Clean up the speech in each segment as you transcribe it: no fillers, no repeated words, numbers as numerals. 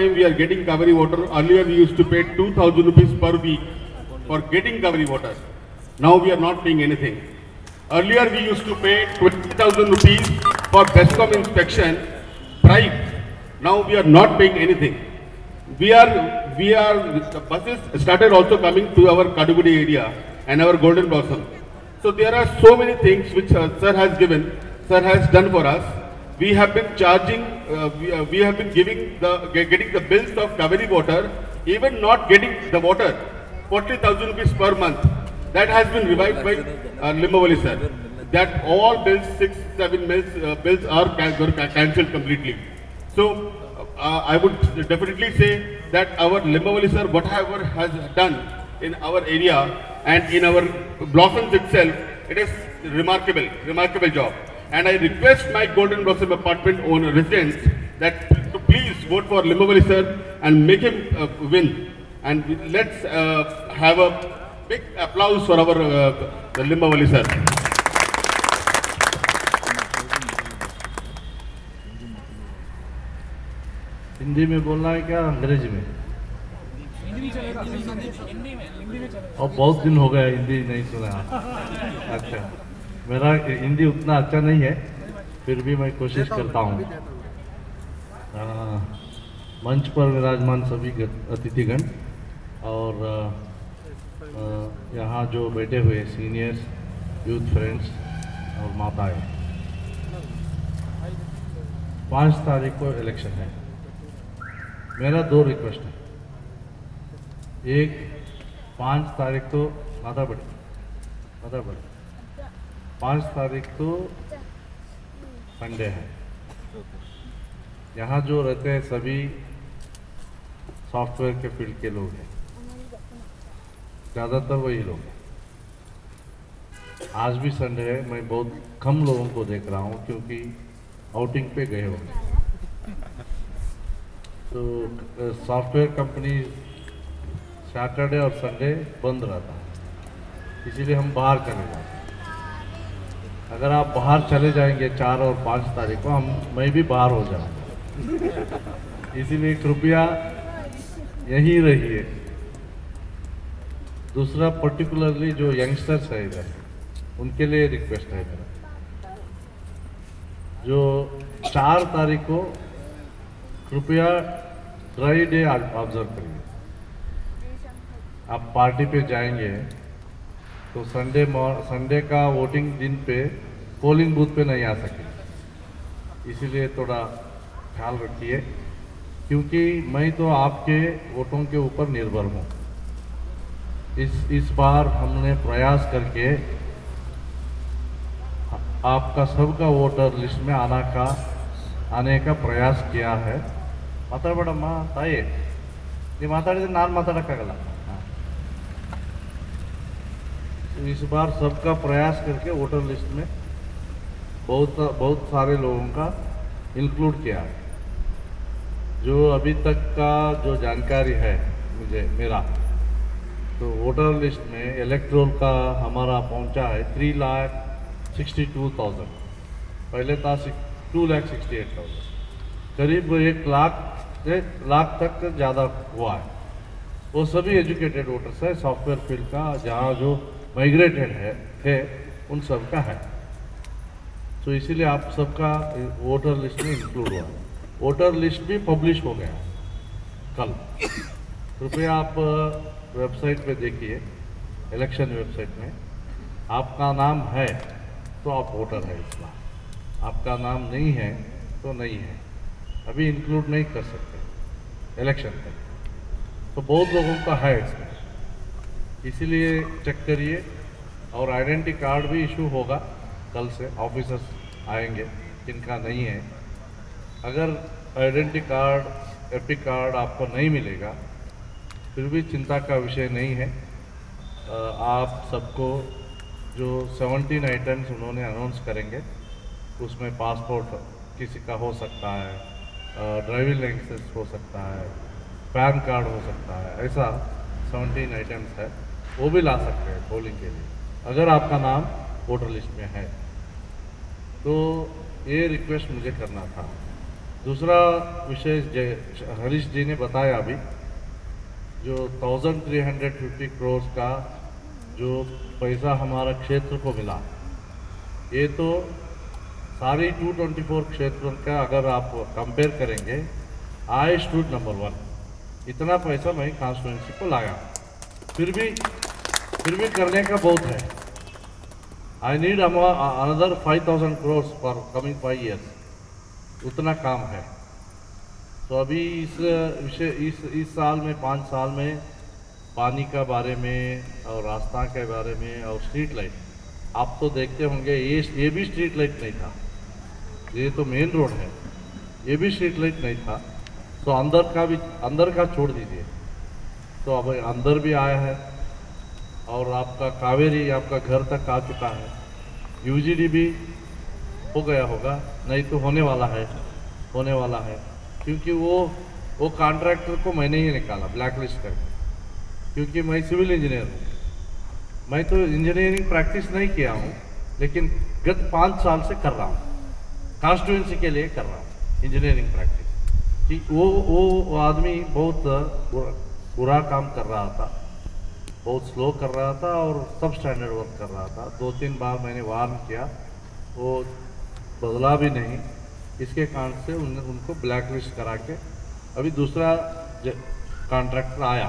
time we are getting Kaveri water. Earlier we used to pay 2,000 rupees per week for getting Kaveri water. Now we are not paying anything. Earlier we used to pay 20,000 rupees for BESCOM inspection, bribe. Now we are not paying anything. The buses started also coming to our Kadugudi area and our Golden Blossom. So there are so many things which Sir has done for us. We have been charging, we have been getting the bills of Kaveri water, even not getting the water, 40,000 rupees per month. That has been revived by Limbavali sir. That all bills, 6-7 bills are cancelled completely. So I would definitely say that our Limbavali sir, whatever has done in our area and in our Blossoms itself, it is remarkable job. And I request my Golden Blossom apartment owner residents that to please vote for Limbavali sir and make him win. And let's have a big applause for our Limbavali sir. Hindi में बोलना है क्या अंग्रेजी में? हिंदी भी चलेगा, हिंदी में चलेगा। और बहुत दिन हो गया हिंदी नहीं सुना। अच्छा, मेरा हिंदी उतना अच्छा नहीं है, फिर भी मैं कोशिश करता हूँ। मंच पर विराजमान सभी अतिथिगण और यहाँ जो बैठे हुए सीनियर्स, यूथ फ्रेंड्स और माताएं, 5 तारीख को इलेक्शन है। मेरा 2 रिक्वेस्ट है। एक, 5 तारीख तो माता बड़ी 5 तारीख तो संडे है। यहाँ जो रहते हैं सभी सॉफ्टवेयर के फील्ड के लोग हैं, ज़्यादातर वही लोग हैं। आज भी संडे है, मैं बहुत कम लोगों को देख रहा हूँ क्योंकि आउटिंग पे गए होंगे। तो सॉफ्टवेयर कंपनी सैटरडे और संडे बंद रहता है, इसीलिए हम बाहर चले जाते हैं। अगर आप बाहर चले जाएंगे 4 और 5 तारीख को, मैं भी बाहर हो जाऊँगा, इसीलिए कृपया यहीं रहिए। दूसरा, पर्टिकुलरली जो यंगस्टर्स है इधर, उनके लिए रिक्वेस्ट है मेरा, जो 4 तारीख को कृपया ड्राई डे ऑब्जर्व करिए। आप पार्टी पे जाएंगे तो संडे का वोटिंग दिन पे पोलिंग बूथ पे नहीं आ सके, इसीलिए थोड़ा ख्याल रखिए, क्योंकि मैं तो आपके वोटों के ऊपर निर्भर हूँ। इस बार हमने प्रयास करके आपका सबका वोटर लिस्ट में आने का प्रयास किया है। ಮಾತಾಡಬೇಡಮ್ಮ ತಾಯಿ, ನೀವು ಮಾತಾಡಿದ್ರೆ ನಾನು ಮಾತಾಡೋಕ್ಕಾಗಲ್ಲ। इस बार सबका प्रयास करके वोटर लिस्ट में बहुत सारे लोगों का इंक्लूड किया है। जो अभी तक का जो जानकारी है मेरा, तो वोटर लिस्ट में इलेक्ट्रोल का हमारा पहुंचा है 3,62,000, पहले था 2,68,000, करीब 1 लाख तक ज़्यादा हुआ है। वो सभी एजुकेटेड वोटर्स है, सॉफ्टवेयर फील्ड का, जहाँ जो माइग्रेटेड है उन सब का है। तो इसीलिए आप सबका वोटर लिस्ट में इंक्लूड हुआ। वोटर लिस्ट भी पब्लिश हो गया कल। कृपया आप वेबसाइट पे देखिए, इलेक्शन वेबसाइट में आपका नाम है तो आप वोटर है इस बार, आपका नाम नहीं है तो नहीं है, अभी इंक्लूड नहीं कर सकते इलेक्शन तक। तो बहुत लोगों का है इसमें, इसीलिए चेक करिए। और आइडेंटिटी कार्ड भी इशू होगा कल से, ऑफिसर्स आएंगे जिनका नहीं है। अगर आइडेंटिटी कार्ड, एपिक कार्ड आपको नहीं मिलेगा, फिर भी चिंता का विषय नहीं है। आप सबको जो 17 आइटम्स उन्होंने अनाउंस करेंगे, उसमें पासपोर्ट किसी का हो सकता है, ड्राइविंग लाइसेंस हो सकता है, पैन कार्ड हो सकता है, ऐसा 17 आइटम्स है, वो भी ला सकते हैं पोलिंग के लिए अगर आपका नाम वोटर लिस्ट में है। तो ये रिक्वेस्ट मुझे करना था। दूसरा विषय हरीश जी ने बताया अभी, जो 1350 करोड़ का जो पैसा हमारा क्षेत्र को मिला, ये तो सारी 224 क्षेत्रों का अगर आप कंपेयर करेंगे, आई स्टूड नंबर 1। इतना पैसा मैं कॉन्स्टिट्यूंसी को लाया, फिर भी करने का बहुत है। I need another 5000 crore for coming 5 years, उतना काम है। तो अभी इस साल में 5 साल में पानी का बारे में और रास्ता के बारे में और स्ट्रीट लाइट, आप तो देखते होंगे ये भी स्ट्रीट लाइट नहीं था, ये तो मेन रोड है, ये भी स्ट्रीट लाइट नहीं था। तो अंदर का छोड़ दीजिए, तो अब अंदर भी आया है और आपका कावेरी आपका घर तक आ चुका है। यूजीडी भी हो गया होगा, नहीं तो होने वाला है, क्योंकि वो कॉन्ट्रैक्टर को मैंने ही निकाला ब्लैक लिस्ट करके, क्योंकि मैं सिविल इंजीनियर हूँ। मैं तो इंजीनियरिंग प्रैक्टिस नहीं किया हूँ, लेकिन गत 5 साल से कर रहा हूँ, कॉन्स्टिट्यूंसी के लिए कर रहा हूँ इंजीनियरिंग प्रैक्टिस। कि वो आदमी बहुत बुरा काम कर रहा था, बहुत स्लो कर रहा था और सब स्टैंडर्ड वर्क कर रहा था। 2-3 बार मैंने वार्न किया, वो बदला भी नहीं। इसके कारण से उनको ब्लैक लिस्ट करा के अभी दूसरा कॉन्ट्रैक्टर आया,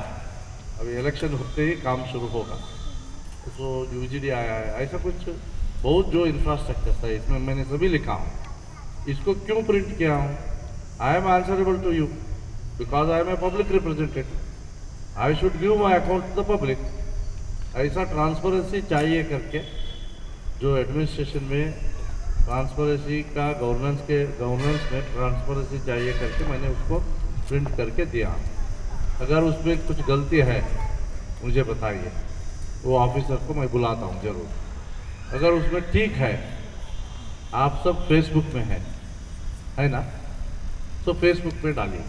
अभी इलेक्शन होते ही काम शुरू होगा, तो यूजीडी आया है। ऐसा कुछ बहुत जो इंफ्रास्ट्रक्चर है इसमें मैंने सभी लिखा हूँ। इसको क्यों प्रिंट किया हूँ? I am answerable to you because I am a public representative, I should give my account to the public. ऐसा ट्रांसपेरेंसी चाहिए करके, जो एडमिनिस्ट्रेशन में ट्रांसपेरेंसी का गवर्नेंस में ट्रांसपेरेंसी चाहिए करके मैंने उसको प्रिंट करके दिया। अगर उसमें कुछ गलती है मुझे बताइए, वो ऑफिसर को मैं बुलाता हूँ जरूर। अगर उसमें ठीक है, आप सब फेसबुक में है ना, तो फेसबुक पे डालिए।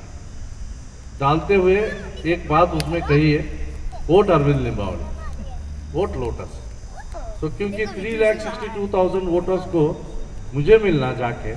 डालते हुए एक बात उसमें कही है, vote Arvind Limbavali, vote lotus. तो क्योंकि 3,62,000 वोटर्स को मुझे मिलना जाके